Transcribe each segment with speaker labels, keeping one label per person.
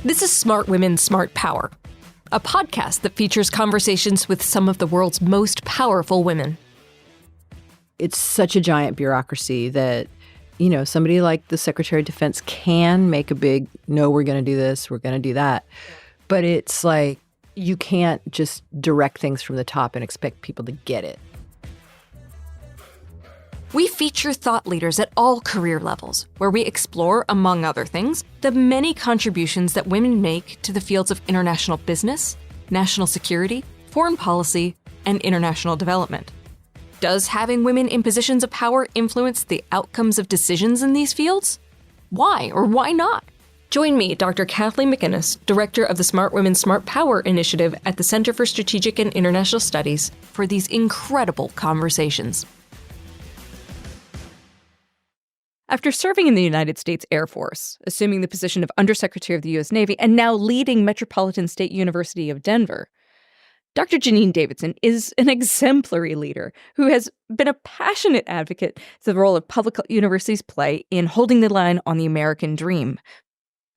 Speaker 1: This is Smart Women, Smart Power, a podcast that features conversations with some of the world's most powerful women.
Speaker 2: It's such a giant bureaucracy that, you know, somebody like the Secretary of Defense can make a big, no, we're going to do this, we're going to do that. But it's like, you can't just direct things from the top and expect people to get it.
Speaker 1: We feature thought leaders at all career levels, where we explore, among other things, the many contributions that women make to the fields of international business, national security, foreign policy, and international development. Does having women in positions of power influence the outcomes of decisions in these fields? Why or why not? Join me, Dr. Kathleen McInnis, Director of the Smart Women, Smart Power Initiative at the Center for Strategic and International Studies, for these incredible conversations. After serving in the United States Air Force, assuming the position of Undersecretary of the U.S. Navy, and now leading Metropolitan State University of Denver, Dr. Janine Davidson is an exemplary leader who has been a passionate advocate for the role of public universities play in holding the line on the American dream.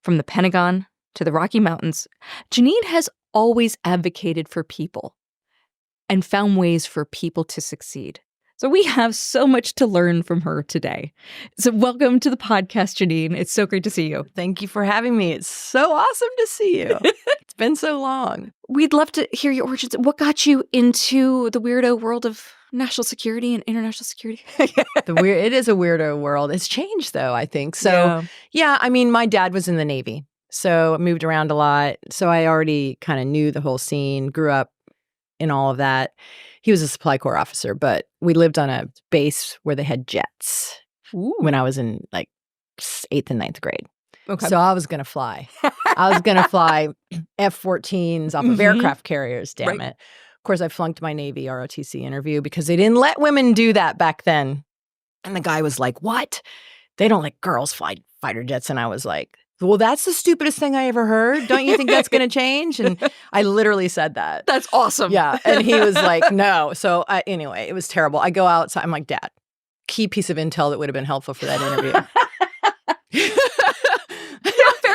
Speaker 1: From the Pentagon to the Rocky Mountains, Janine has always advocated for people and found ways for people to succeed. So we have so much to learn from her today. So welcome to the podcast, Janine. It's so great to see you.
Speaker 2: Thank you for having me. It's so awesome to see you. It's been so long.
Speaker 1: We'd love to hear your origins. What got you into the weirdo world of national security and international security?
Speaker 2: It is a weirdo world. It's changed, though, I think. So, yeah, I mean, my dad was in the Navy, so I moved around a lot. So I already kind of knew the whole scene, grew up in all of that. He was a supply corps officer, but we lived on a base where they had jets.
Speaker 1: Ooh.
Speaker 2: When I was in like 8th and 9th grade.
Speaker 1: Okay.
Speaker 2: So I was going to fly. I was going to fly F-14s off of aircraft carriers, damn it. Of course, I flunked my Navy ROTC interview because they didn't let women do that back then. And the guy was like, what? They don't let girls fly fighter jets. And I was like, well, that's the stupidest thing I ever heard. Don't you think that's going to change? And I literally said that.
Speaker 1: That's awesome.
Speaker 2: Yeah. And he was like, no. So anyway, it was terrible. I go outside. I'm like, Dad, key piece of intel that would have been helpful for that interview.
Speaker 1: Fair.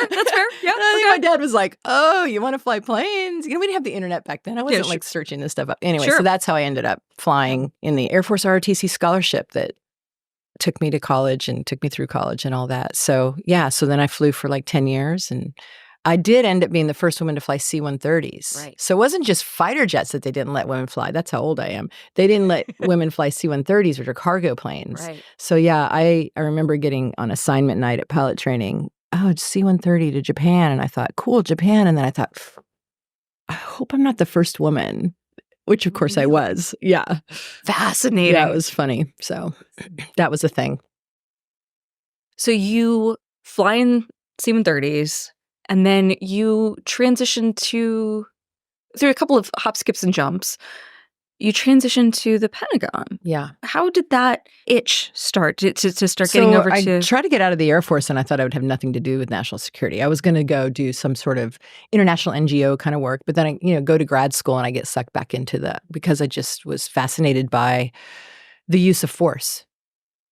Speaker 1: That's fair. Yeah. Okay.
Speaker 2: My dad was like, oh, you want to fly planes? You know, we didn't have the internet back then. I wasn't like searching this stuff up. Anyway, so that's how I ended up flying in the Air Force ROTC scholarship that took me to college and took me through college and all that. So, yeah, so then I flew for like 10 years and I did end up being the first woman to fly C-130s.
Speaker 1: Right.
Speaker 2: So it wasn't just fighter jets that they didn't let women fly. That's how old I am. They didn't let women fly C-130s, which are cargo planes.
Speaker 1: Right.
Speaker 2: So, yeah, I remember getting on assignment night at pilot training, it's C-130 to Japan. And I thought, cool, Japan. And then I thought, I hope I'm not the first woman. Which, of course, I was. Yeah.
Speaker 1: Fascinating.
Speaker 2: Yeah, it was funny. So that was a thing.
Speaker 1: So you fly in C-130s, and then you transition through a couple of hop, skips, and jumps. You transition to the Pentagon.
Speaker 2: Yeah.
Speaker 1: How did that itch start to start getting over to?
Speaker 2: I tried to get out of the Air Force, and I thought I would have nothing to do with national security. I was going to go do some sort of international NGO kind of work, but then I, go to grad school and I get sucked back into that because I just was fascinated by the use of force.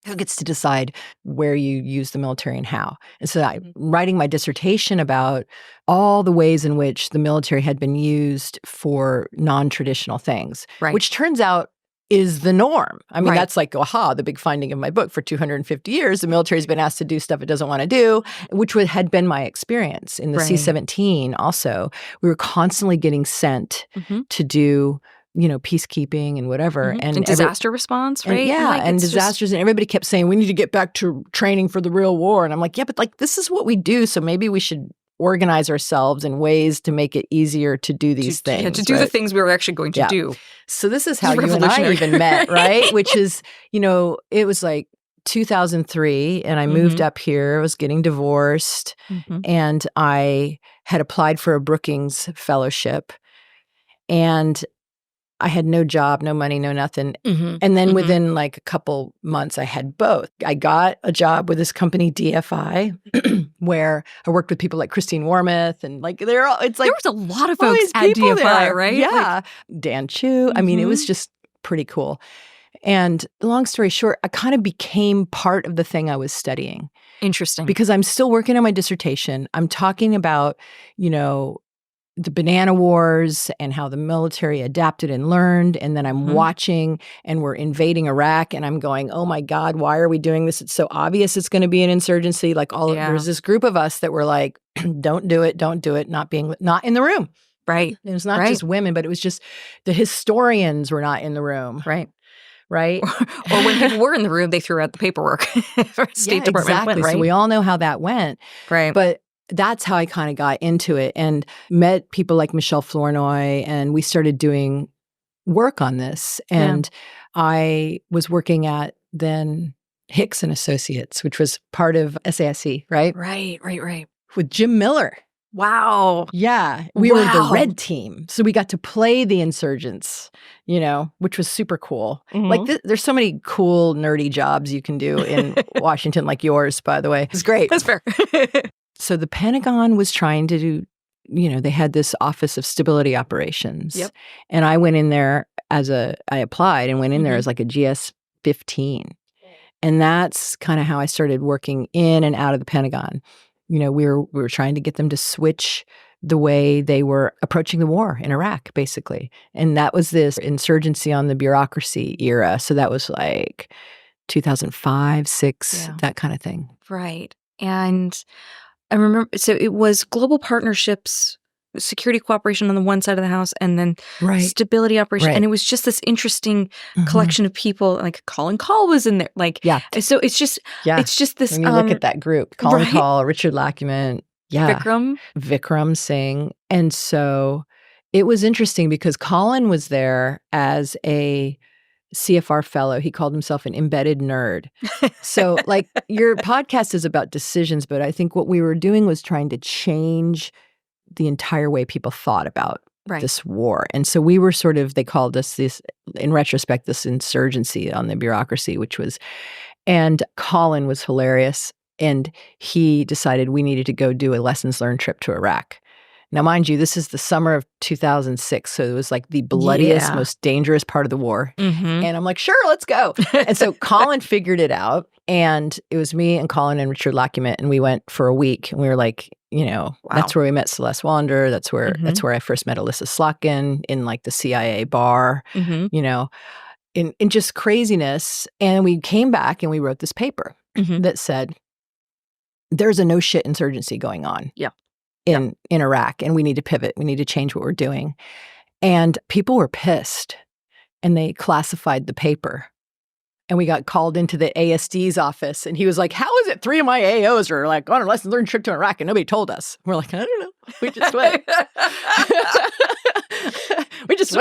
Speaker 2: Who gets to decide where you use the military and how? And so I'm writing my dissertation about all the ways in which the military had been used for non-traditional things, which turns out is the norm. I mean, that's like, the big finding of my book. For 250 years, the military has been asked to do stuff it doesn't want to do, which had been my experience. In the C-17 also, we were constantly getting sent to do peacekeeping and whatever.
Speaker 1: And disaster response, right?
Speaker 2: And disasters. And everybody kept saying, we need to get back to training for the real war. And I'm like, yeah, but like, this is what we do. So maybe we should organize ourselves in ways to make it easier to do these things.
Speaker 1: Yeah, to do the things we were actually going to do.
Speaker 2: So this is how you and I even met, right? Which is, it was like 2003 and I moved up here. I was getting divorced and I had applied for a Brookings fellowship and I had no job, no money, no nothing. And then within like a couple months, I had both. I got a job with this company, DFI, where I worked with people like Christine Wormuth and like there was
Speaker 1: a lot of folks at DFI, right?
Speaker 2: Yeah. Dan Chu. I mean, it was just pretty cool. And long story short, I kind of became part of the thing I was studying.
Speaker 1: Interesting.
Speaker 2: Because I'm still working on my dissertation. I'm talking about, the banana wars and how the military adapted and learned. And then I'm watching and we're invading Iraq and I'm going, oh my God, why are we doing this? It's so obvious it's going to be an insurgency. Like there's this group of us that were like, don't do it, not in the room.
Speaker 1: Right.
Speaker 2: It was not just women, but it was just the historians were not in the room.
Speaker 1: Right.
Speaker 2: Right.
Speaker 1: Or when people were in the room, they threw out the paperwork. State Department
Speaker 2: exactly.
Speaker 1: went, right?
Speaker 2: So we all know how that went.
Speaker 1: Right.
Speaker 2: But that's how I kind of got into it and met people like Michelle Flournoy, and we started doing work on this. And I was working at then Hicks and Associates, which was part of SAIC, right?
Speaker 1: Right.
Speaker 2: With Jim Miller.
Speaker 1: Wow.
Speaker 2: Yeah. We were the red team. So we got to play the insurgents, which was super cool. Like there's so many cool, nerdy jobs you can do in Washington, like yours, by the way. It's great.
Speaker 1: That's fair.
Speaker 2: So the Pentagon was trying to do, they had this Office of Stability Operations.
Speaker 1: Yep.
Speaker 2: And I went in there I applied and went in there as like a GS-15. And that's kind of how I started working in and out of the Pentagon. We were trying to get them to switch the way they were approaching the war in Iraq, basically. And that was this insurgency on the bureaucracy era. So that was like 2005, 2006, that kind of thing.
Speaker 1: Right. And I remember, so it was global partnerships, security cooperation on the one side of the house, and then stability operation. And it was just this interesting collection of people, like Colin Call was in there. So it's just this.
Speaker 2: When you look at that group, Colin Call, Richard Lackaman, Vikram Singh. And so it was interesting because Colin was there as a CFR fellow. He called himself an embedded nerd. So like your podcast is about decisions, but I think what we were doing was trying to change the entire way people thought about this war. And so we were they called us this, in retrospect, this insurgency on the bureaucracy, and Colin was hilarious. And he decided we needed to go do a lessons learned trip to Iraq. Now, mind you, this is the summer of 2006, so it was like the bloodiest, most dangerous part of the war. And I'm like, sure, let's go. And so Colin figured it out, and it was me and Colin and Richard Lackaman, and we went for a week. And we were like, that's where we met Celeste Wander. That's where I first met Alyssa Slotkin in like the CIA bar, in just craziness. And we came back and we wrote this paper that said, there's a no shit insurgency going on. In Iraq, and we need to pivot. We need to change what we're doing. And people were pissed, and they classified the paper. And we got called into the ASD's office, and he was like, how is it 3 of my AOs are like on a lessons learned trip to Iraq and nobody told us? We're like, I don't know. We just went.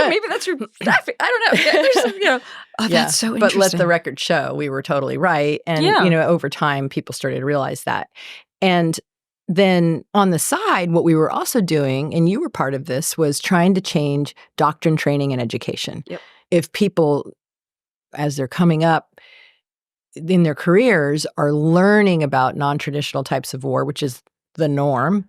Speaker 1: Maybe that's your traffic. I don't know. That's so interesting.
Speaker 2: But let the record show we were totally right. And, over time, people started to realize that. And then on the side, what we were also doing, and you were part of this, was trying to change doctrine, training, and education. If people, as they're coming up in their careers, are learning about non-traditional types of war, which is the norm,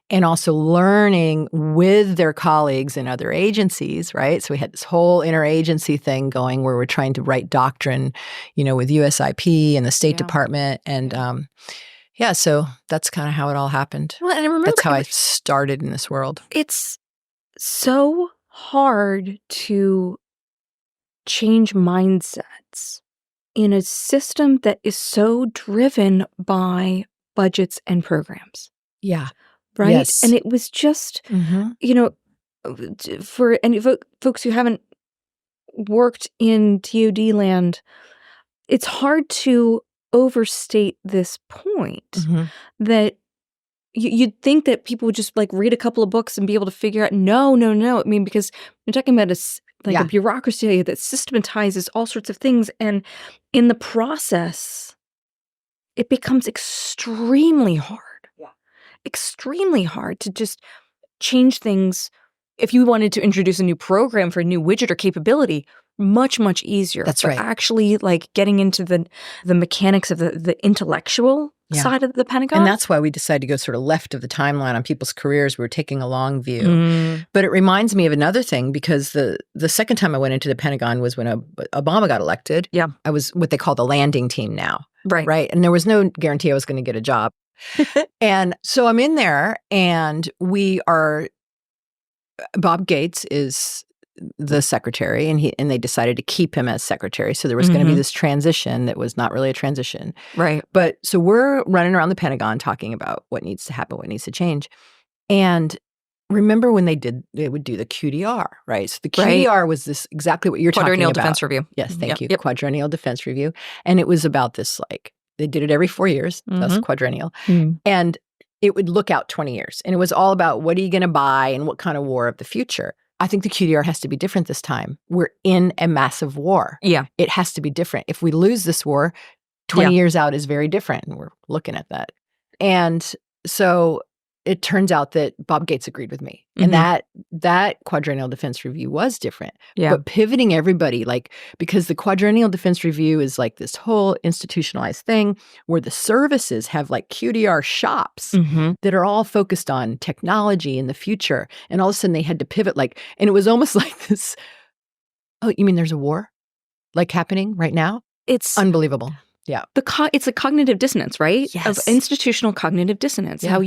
Speaker 2: and also learning with their colleagues in other agencies, right? So we had this whole interagency thing going where we're trying to write doctrine, with USIP and the State Department, and so that's kind of how it all happened.
Speaker 1: Well, and I remember
Speaker 2: that's how I started in this world.
Speaker 1: It's so hard to change mindsets in a system that is so driven by budgets and programs.
Speaker 2: Yeah.
Speaker 1: Right?
Speaker 2: Yes.
Speaker 1: And it was just, for any folks who haven't worked in DoD land, it's hard to overstate this point that you'd think that people would just like read a couple of books and be able to figure out, no. I mean, because you're talking about a bureaucracy that systematizes all sorts of things. And in the process, it becomes extremely hard to just change things. If you wanted to introduce a new program for a new widget or capability, much, much easier.
Speaker 2: That's
Speaker 1: but
Speaker 2: right.
Speaker 1: Actually, like getting into the mechanics of the intellectual side of the Pentagon.
Speaker 2: And that's why we decided to go sort of left of the timeline on people's careers. We were taking a long view. But it reminds me of another thing, because the second time I went into the Pentagon was when Obama got elected.
Speaker 1: Yeah.
Speaker 2: I was what they call the landing team now.
Speaker 1: Right.
Speaker 2: And there was no guarantee I was going to get a job. And so I'm in there, and Bob Gates is the secretary, and they decided to keep him as secretary. So there was going to be this transition that was not really a transition.
Speaker 1: Right.
Speaker 2: But so we're running around the Pentagon talking about what needs to happen, what needs to change. And remember when they would do the QDR, right? So the QDR was this exactly what you're talking about.
Speaker 1: Quadrennial Defense Review.
Speaker 2: Yes, thank you. Yep. Quadrennial Defense Review. And it was about this, like, they did it every 4 years. That's quadrennial. And it would look out 20 years. And it was all about what are you going to buy and what kind of war of the future. I think the QDR has to be different this time. We're in a massive war.
Speaker 1: Yeah.
Speaker 2: It has to be different. If we lose this war, 20 years out is very different. And we're looking at that. And so it turns out that Bob Gates agreed with me. And that Quadrennial Defense Review was different.
Speaker 1: Yeah.
Speaker 2: But pivoting everybody, like, because the Quadrennial Defense Review is like this whole institutionalized thing where the services have like QDR shops that are all focused on technology in the future. And all of a sudden they had to pivot, like, and it was almost like this, oh, you mean there's a war like happening right now?
Speaker 1: It's
Speaker 2: unbelievable. Yeah.
Speaker 1: It's a cognitive dissonance, right?
Speaker 2: Yes.
Speaker 1: Of institutional cognitive dissonance.
Speaker 2: Yeah.
Speaker 1: How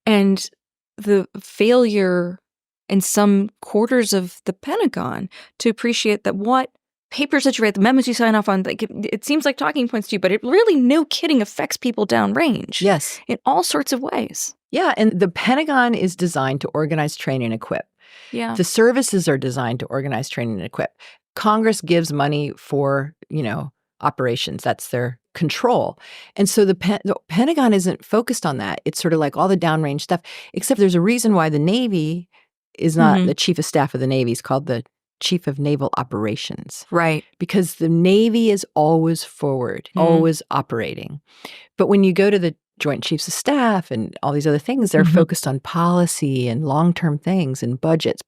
Speaker 1: and the failure in some quarters of the Pentagon to appreciate that what papers that you write, the memos you sign off on, like it seems like talking points to you, but it really, no kidding, affects people downrange.
Speaker 2: Yes.
Speaker 1: In all sorts of ways.
Speaker 2: Yeah. And the Pentagon is designed to organize, train, and equip.
Speaker 1: Yeah.
Speaker 2: The services are designed to organize, train, and equip. Congress gives money for, operations. That's their control. And so the Pentagon isn't focused on that. It's sort of like all the downrange stuff, except there's a reason why the Navy is not the chief of staff of the Navy. It's called the Chief of Naval Operations.
Speaker 1: Right.
Speaker 2: Because the Navy is always forward, always operating. But when you go to the Joint Chiefs of Staff and all these other things, they're focused on policy and long-term things and budgets.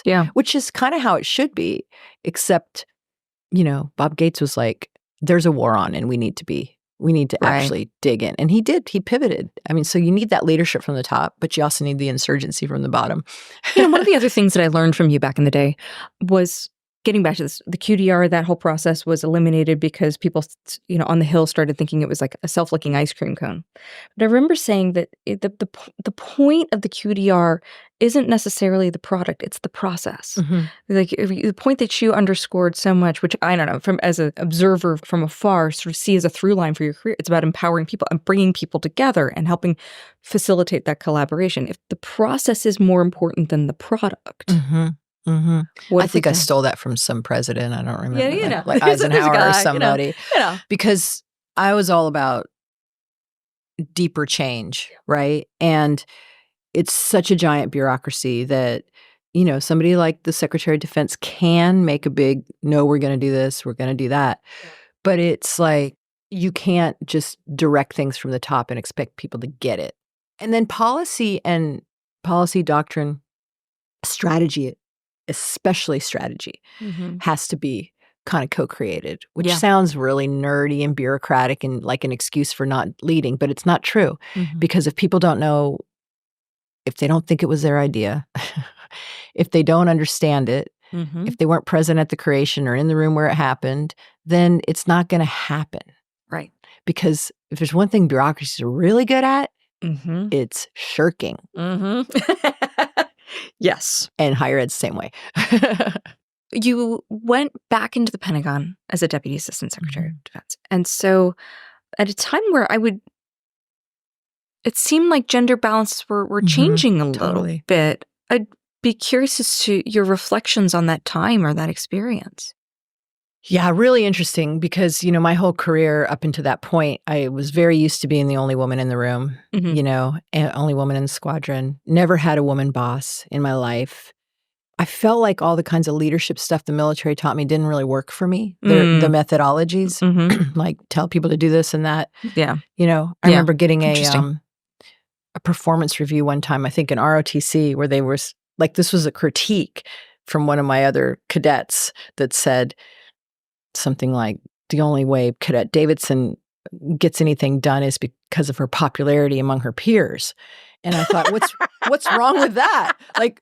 Speaker 1: Yeah.
Speaker 2: Which is kind of how it should be, except Bob Gates was like, there's a war on and we need to actually dig in. And he did. He pivoted. I mean, so you need that leadership from the top, but you also need the insurgency from the bottom.
Speaker 1: One of the other things that I learned from you back in the day was getting back to this, the QDR, that whole process was eliminated because people, on the Hill started thinking it was like a self-licking ice cream cone. But I remember saying that the point of the QDR isn't necessarily the product, it's the process. Like the point that you underscored so much, which I don't know, from as an observer from afar, sort of see as a through line for your career, it's about empowering people and bringing people together and helping facilitate that collaboration. If the process is more important than the product.
Speaker 2: I think I stole that from some president. I don't remember.
Speaker 1: Yeah,
Speaker 2: like Eisenhower or somebody. Because I was all about deeper change, right? And it's such a giant bureaucracy that, somebody like the Secretary of Defense can make a big, no, we're going to do this, we're going to do that. Yeah. But it's like, you can't just direct things from the top and expect people to get it. And then policy doctrine, strategy, especially strategy, has to be kind of co-created, which sounds really nerdy and bureaucratic and like an excuse for not leading, but it's not true. Because if people don't know, if they don't think it was their idea, if they don't understand it, if they weren't present at the creation or in the room where it happened, then it's not going to happen.
Speaker 1: Right.
Speaker 2: Because if there's one thing bureaucracies are really good at, it's shirking.
Speaker 1: Yes.
Speaker 2: And higher ed's the same way.
Speaker 1: You went back into the Pentagon as a Deputy Assistant Secretary of Defense. And so at a time where it seemed like gender balances were changing a little bit. I'd be curious as to your reflections on that time or that experience.
Speaker 2: Yeah, really interesting because, my whole career up until that point, I was very used to being the only woman in the room, and only woman in the squadron. Never had a woman boss in my life. I felt like all the kinds of leadership stuff the military taught me didn't really work for me. The methodologies, like tell people to do this and that.
Speaker 1: Yeah.
Speaker 2: I remember getting a performance review one time, I think in ROTC, where they were like, this was a critique from one of my other cadets that said something like, the only way Cadet Davidson gets anything done is because of her popularity among her peers. And I thought, what's wrong with that? Like,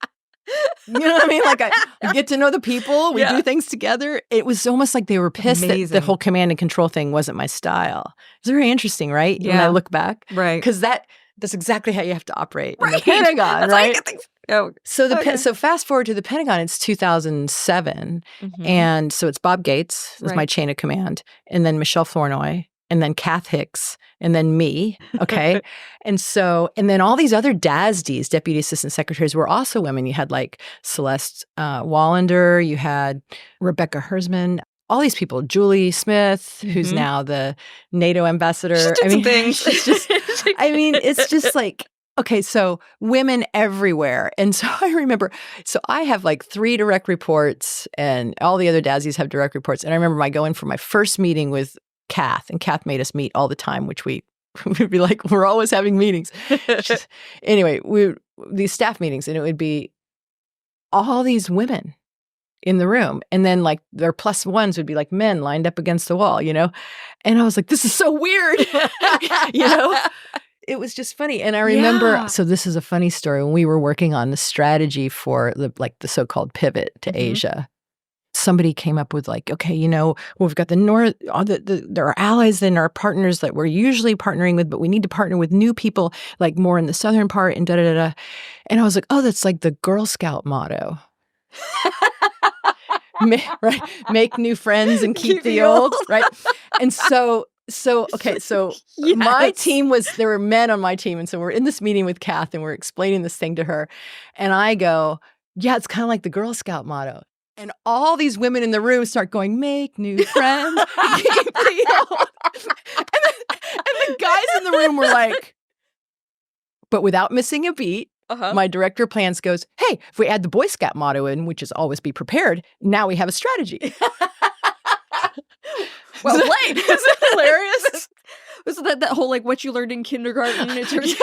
Speaker 2: you know what I mean? Like, I get to know the people. We do things together. It was almost like they were pissed that the whole command and control thing wasn't my style. It's very interesting, right?
Speaker 1: Yeah.
Speaker 2: When I look back.
Speaker 1: Right.
Speaker 2: Because that's exactly how you have to operate in the
Speaker 1: Right.
Speaker 2: Pentagon,
Speaker 1: That's why I
Speaker 2: right?
Speaker 1: get things- Oh,
Speaker 2: So fast forward to the Pentagon, it's 2007. And so it's Bob Gates is my chain of command, and then Michelle Flournoy, and then Kath Hicks, and then me, okay? and then all these other DASDs, Deputy Assistant Secretaries, were also women. You had like Celeste Wallander, you had Rebecca Hersman, all these people, Julie Smith, who's now the NATO ambassador.
Speaker 1: She did some things.
Speaker 2: She's just, it's just like, okay, so women everywhere. And so I remember, I have like 3 direct reports, and all the other DASIs have direct reports. And I remember going for my first meeting with Kath, and Kath made us meet all the time, which we'd be like, we're always having meetings. Anyway, these staff meetings, and it would be all these women in the room. And then like their plus ones would be like men lined up against the wall, you know? And I was like, this is so weird, you know? It was just funny. And I remember, so this is a funny story. When we were working on the strategy for the so-called pivot to Asia, somebody came up with like, okay, you know, we've got the North, there are allies and our partners that we're usually partnering with, but we need to partner with new people, like more in the southern part and da-da-da-da. And I was like, oh, that's like the Girl Scout motto. Right? Make new friends and keep the old, right? And my team there were men on my team. And so we're in this meeting with Kath, and we're explaining this thing to her. And I go, yeah, it's kind of like the Girl Scout motto. And all these women in the room start going, make new friends, keep the old. And the guys in the room were like, but without missing a beat, my director of plans goes, hey, if we add the Boy Scout motto in, which is always be prepared, now we have a strategy.
Speaker 1: Well played. Isn't that hilarious? Was that whole like what you learned in kindergarten? It turns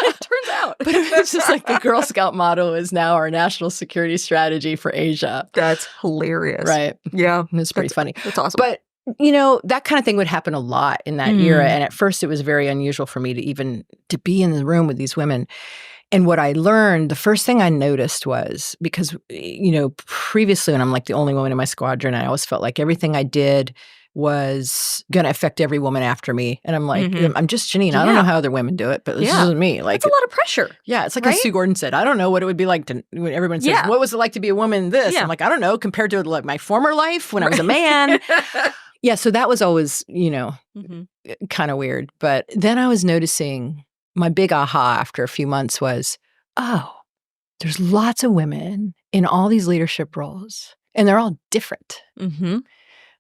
Speaker 1: out.
Speaker 2: But it's just like the Girl Scout motto is now our national security strategy for Asia.
Speaker 1: That's hilarious.
Speaker 2: Right.
Speaker 1: Yeah.
Speaker 2: It's pretty funny.
Speaker 1: That's awesome.
Speaker 2: But, you know, that kind of thing would happen a lot in that era. And at first it was very unusual for me to be in the room with these women. And what I learned, the first thing I noticed was, because, you know, previously when I'm like the only woman in my squadron, I always felt like everything I did was going to affect every woman after me. And I'm like, I'm just Janine. I don't know how other women do it, but this isn't me. Like,
Speaker 1: it's a lot of pressure.
Speaker 2: Yeah. It's like as Sue Gordon said, I don't know what it would be like when everyone says, what was it like to be a woman in this? I'm like, I don't know, compared to like my former life when I was a man. Yeah. So that was always, you know, kind of weird. But then I was noticing, my big aha after a few months was, oh, there's lots of women in all these leadership roles, and they're all different.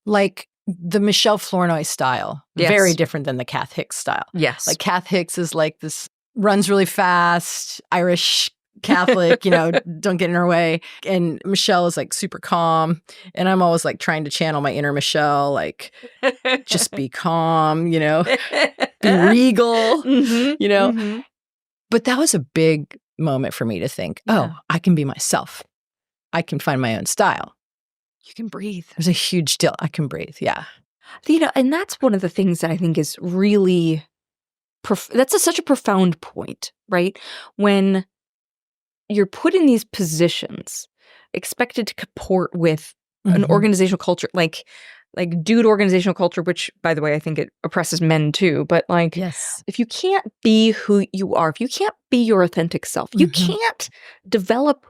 Speaker 2: Like the Michelle Flournoy style, very different than the Kath Hicks style.
Speaker 1: Yes.
Speaker 2: Like Kath Hicks is like this, runs really fast, Irish Catholic, you know, don't get in her way. And Michelle is like super calm. And I'm always like trying to channel my inner Michelle, like just be calm, you know, be regal, you know. But that was a big moment for me to think, I can be myself. I can find my own style.
Speaker 1: You can breathe.
Speaker 2: There's a huge deal. I can breathe. Yeah.
Speaker 1: You know, and that's one of the things that I think is really, such a profound point, right? When you're put in these positions, expected to comport with an organizational culture, like dude organizational culture, which, by the way, I think it oppresses men too. But like, if you can't be who you are, if you can't be your authentic self, you can't develop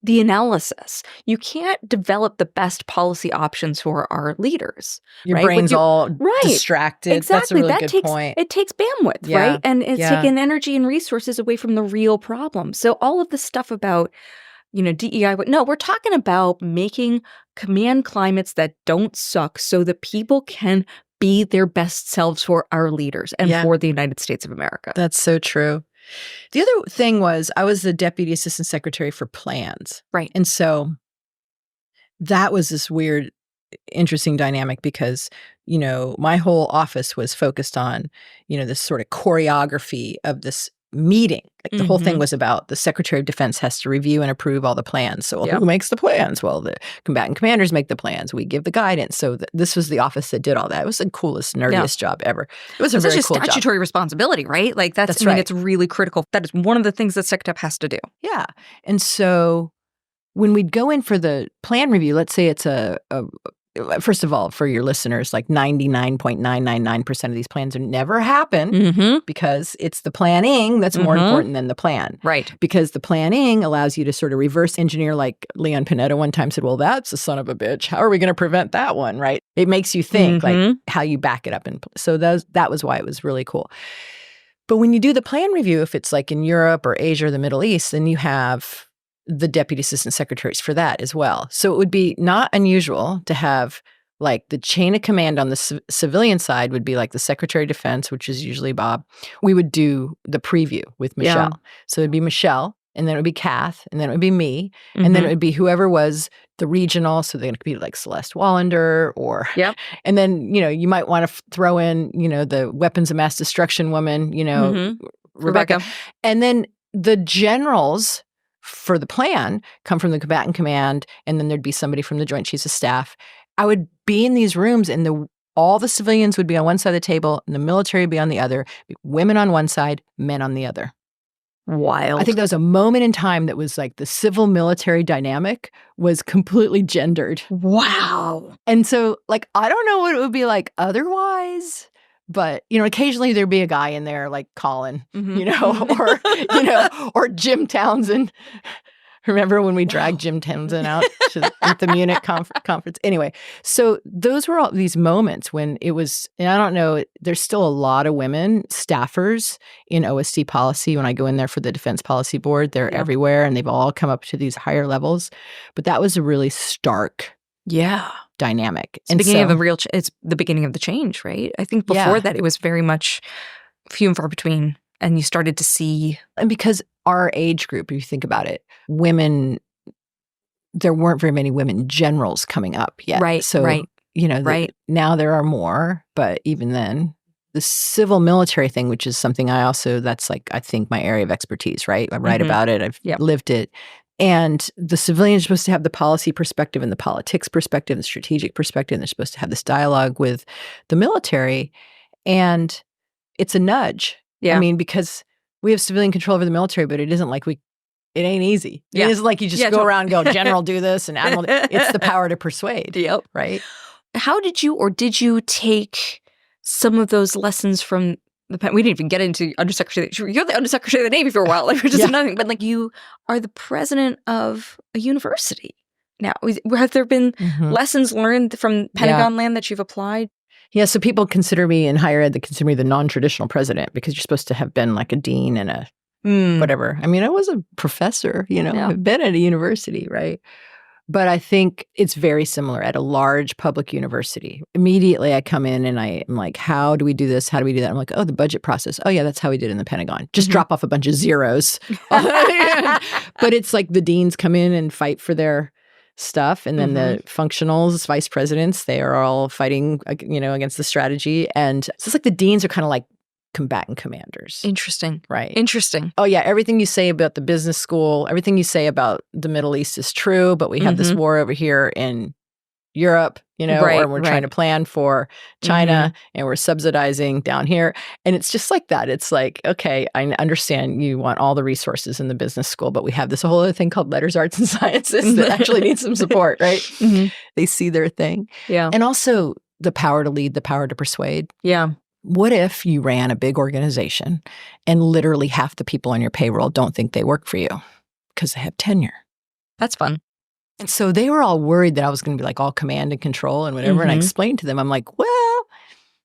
Speaker 1: the analysis. You can't develop the best policy options for our leaders.
Speaker 2: Your brain's all distracted.
Speaker 1: Exactly.
Speaker 2: That's a really good point.
Speaker 1: It takes bandwidth, right? And it's taking energy and resources away from the real problem. So all of the stuff about, you know, DEI, we're talking about making command climates that don't suck so that people can be their best selves for our leaders and for the United States of America.
Speaker 2: That's so true. The other thing was I was the Deputy Assistant Secretary for Plans.
Speaker 1: Right.
Speaker 2: And so that was this weird, interesting dynamic because, you know, my whole office was focused on, you know, this sort of choreography of this meeting. Like the whole thing was about the Secretary of Defense has to review and approve all the plans. So who makes the plans? Well, the combatant commanders make the plans. We give the guidance. So this was the office that did all that. It was the coolest, nerdiest job ever. It was a very cool job.
Speaker 1: Statutory responsibility, right? Like that's
Speaker 2: right.
Speaker 1: I mean, it's really critical. That is one of the things that SecDef has to do.
Speaker 2: Yeah. And so when we'd go in for the plan review, let's say it's first of all, for your listeners, like 99.999% of these plans never happen because it's the planning that's more important than the plan.
Speaker 1: Right.
Speaker 2: Because the planning allows you to sort of reverse engineer, like Leon Panetta one time said, well, that's a son of a bitch. How are we going to prevent that one, right? It makes you think like how you back it up. So that was why it was really cool. But when you do the plan review, if it's like in Europe or Asia or the Middle East, then you have the deputy assistant secretaries for that as well. So it would be not unusual to have like the chain of command on the civilian side would be like the Secretary of Defense, which is usually Bob. We would do the preview with Michelle. Yeah. So it'd be Michelle, and then it would be Kath, and then it would be me, and then it would be whoever was the regional. So they're going to be like Celeste Wallander or, and then, you might want to throw in, the weapons of mass destruction woman, Rebecca. And then the generals for the plan come from the combatant command, and then there'd be somebody from the Joint Chiefs of Staff. I would be in these rooms, and all the civilians would be on one side of the table, and the military would be on the other. Women on one side, men on the other.
Speaker 1: Wild.
Speaker 2: I think there was a moment in time that was like the civil-military dynamic was completely gendered.
Speaker 1: Wow.
Speaker 2: And so, like, I don't know what it would be like otherwise. But, occasionally there'd be a guy in there like Colin, or Jim Townsend. Remember when we dragged Jim Townsend out at the Munich conference? Anyway, so those were all these moments when it was, and I don't know, there's still a lot of women staffers in OSD policy. When I go in there for the Defense Policy Board, they're everywhere, and they've all come up to these higher levels. But that was a really stark dynamic.
Speaker 1: It's it's the beginning of the change, right? I think before that it was very much few and far between, and you started to see.
Speaker 2: And because our age group, if you think about it, women, there weren't very many women generals coming up yet.
Speaker 1: Right.
Speaker 2: So, now there are more, but even then, the civil military thing, which is something that's like, I think my area of expertise, right? I write about it. I've lived it. And the civilians are supposed to have the policy perspective and the politics perspective and the strategic perspective. And they're supposed to have this dialogue with the military. And it's a nudge.
Speaker 1: Yeah.
Speaker 2: I mean, because we have civilian control over the military, but it isn't like it ain't easy. It isn't like you just go around and go, General, do this, and Admiral. It's the power to persuade. Right?
Speaker 1: How did you take some of those lessons from we didn't even get into Undersecretary. You're the Undersecretary of the Navy for a while, which is another thing. But like, you are the president of a university now. Have there been lessons learned from Pentagon land that you've applied?
Speaker 2: Yeah, so people consider me in higher ed, they consider me the non-traditional president because you're supposed to have been like a dean and a whatever. I mean, I was a professor, I've been at a university, right? But I think it's very similar at a large public university. Immediately I come in and I'm like, how do we do this? How do we do that? I'm like, oh, the budget process. Oh, yeah, that's how we did it in the Pentagon. Just drop off a bunch of zeros. But it's like the deans come in and fight for their stuff. And then the functionals, vice presidents, they are all fighting, against the strategy. And so it's like the deans are kind of like combatant commanders.
Speaker 1: Interesting.
Speaker 2: Right.
Speaker 1: Interesting.
Speaker 2: Oh, yeah. Everything you say about the business school, everything you say about the Middle East is true, but we have this war over here in Europe, or we're trying to plan for China and we're subsidizing down here. And it's just like that. It's like, okay, I understand you want all the resources in the business school, but we have this whole other thing called letters, arts, and sciences that actually needs some support, right? They see their thing.
Speaker 1: Yeah.
Speaker 2: And also the power to lead, the power to persuade.
Speaker 1: Yeah.
Speaker 2: What if you ran a big organization and literally half the people on your payroll don't think they work for you because they have tenure?
Speaker 1: That's fun.
Speaker 2: And so they were all worried that I was going to be like all command and control and whatever. And I explained to them, I'm like, well,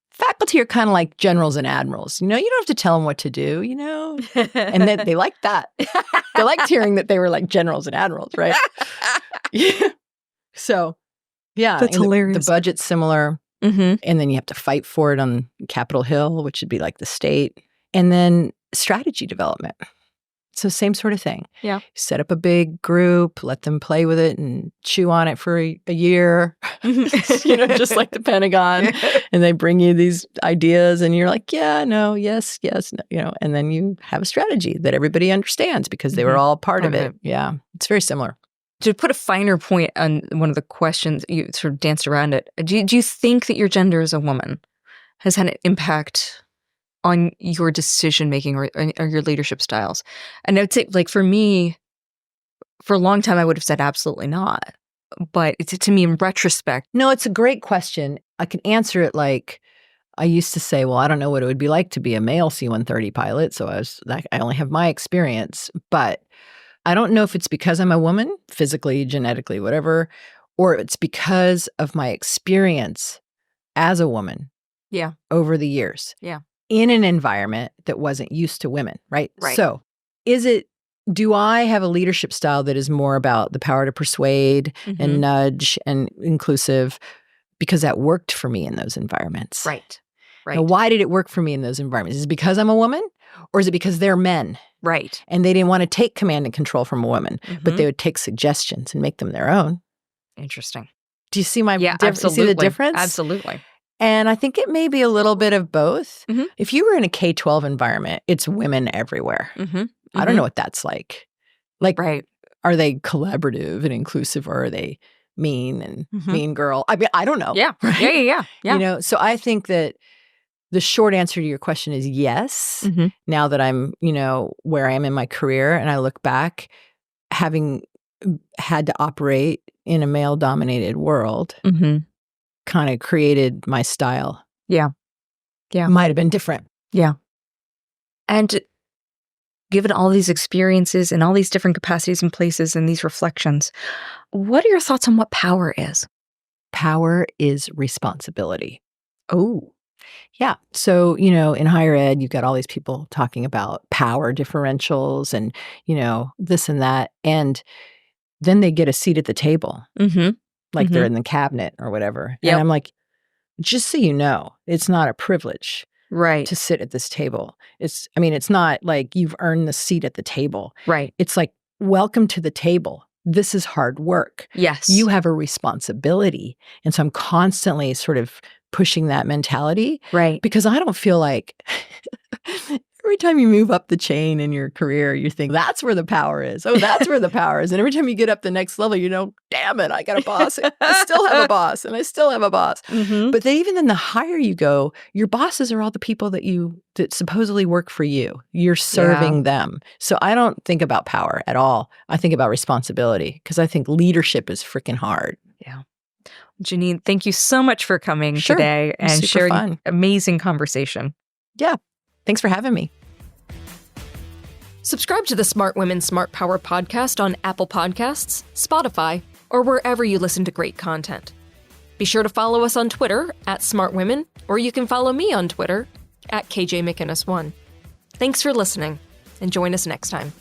Speaker 2: faculty are kind of like generals and admirals. You don't have to tell them what to do, And then they liked that. They liked hearing that they were like generals and admirals, right? So, yeah.
Speaker 1: That's hilarious.
Speaker 2: The budget's similar. And then you have to fight for it on Capitol Hill, which would be like the state. And then strategy development. So same sort of thing.
Speaker 1: Yeah.
Speaker 2: Set up a big group, let them play with it and chew on it for a year, just like the Pentagon. And they bring you these ideas and you're like, yeah, no, yes, no, and then you have a strategy that everybody understands because they were all part of it. Yeah. It's very similar.
Speaker 1: To put a finer point on one of the questions, you sort of danced around it. Do you think that your gender as a woman has had an impact on your decision-making or your leadership styles? And I would say, like, for me, for a long time, I would have said absolutely not. But to me, in retrospect.
Speaker 2: No, it's a great question. I can answer it like I used to say, well, I don't know what it would be like to be a male C-130 pilot. So I only have my experience. But I don't know if it's because I'm a woman, physically, genetically, whatever, or it's because of my experience as a woman over the years.
Speaker 1: Yeah.
Speaker 2: In an environment that wasn't used to women, right?
Speaker 1: Right.
Speaker 2: So do I have a leadership style that is more about the power to persuade and nudge and inclusive because that worked for me in those environments?
Speaker 1: Right.
Speaker 2: Now, why did it work for me in those environments? Is it because I'm a woman or is it because they're men?
Speaker 1: Right.
Speaker 2: And they didn't want to take command and control from a woman, but they would take suggestions and make them their own.
Speaker 1: Interesting.
Speaker 2: Do you see
Speaker 1: absolutely.
Speaker 2: see the difference?
Speaker 1: Absolutely.
Speaker 2: And I think it may be a little bit of both. If you were in a K-12 environment, it's women everywhere. I don't know what that's like. Like, are they collaborative and inclusive, or are they mean and mean girl? I mean, I don't know.
Speaker 1: Yeah.
Speaker 2: Right?
Speaker 1: Yeah.
Speaker 2: So I think that the short answer to your question is yes. Now that I'm, where I am in my career and I look back, having had to operate in a male-dominated world, kind of created my style. Yeah. Might have been different.
Speaker 1: Yeah. And given all these experiences and all these different capacities and places and these reflections, what are your thoughts on what power is?
Speaker 2: Power is responsibility.
Speaker 1: Oh.
Speaker 2: Yeah. So, in higher ed, you've got all these people talking about power differentials and, this and that. And then they get a seat at the table. Like they're in the cabinet or whatever. And I'm like, just so you know, it's not a privilege to sit at this table. It's not like you've earned the seat at the table.
Speaker 1: Right.
Speaker 2: It's like, welcome to the table. This is hard work.
Speaker 1: Yes.
Speaker 2: You have a responsibility. And so I'm constantly sort of pushing that mentality.
Speaker 1: Right.
Speaker 2: Because I don't feel like every time you move up the chain in your career, you think that's where the power is. Oh, that's where the power is. And every time you get up the next level, damn it, I got a boss. I still have a boss and I still have a boss. But then even then the higher you go, your bosses are all the people that supposedly work for you. You're serving them. So I don't think about power at all. I think about responsibility because I think leadership is freaking hard.
Speaker 1: Yeah. Janine, thank you so much for coming today and sharing an amazing conversation.
Speaker 2: Yeah. Thanks for having me.
Speaker 1: Subscribe to the Smart Women, Smart Power podcast on Apple Podcasts, Spotify, or wherever you listen to great content. Be sure to follow us on Twitter @SmartWomen, or you can follow me on Twitter @KJMcInnis1. Thanks for listening, and join us next time.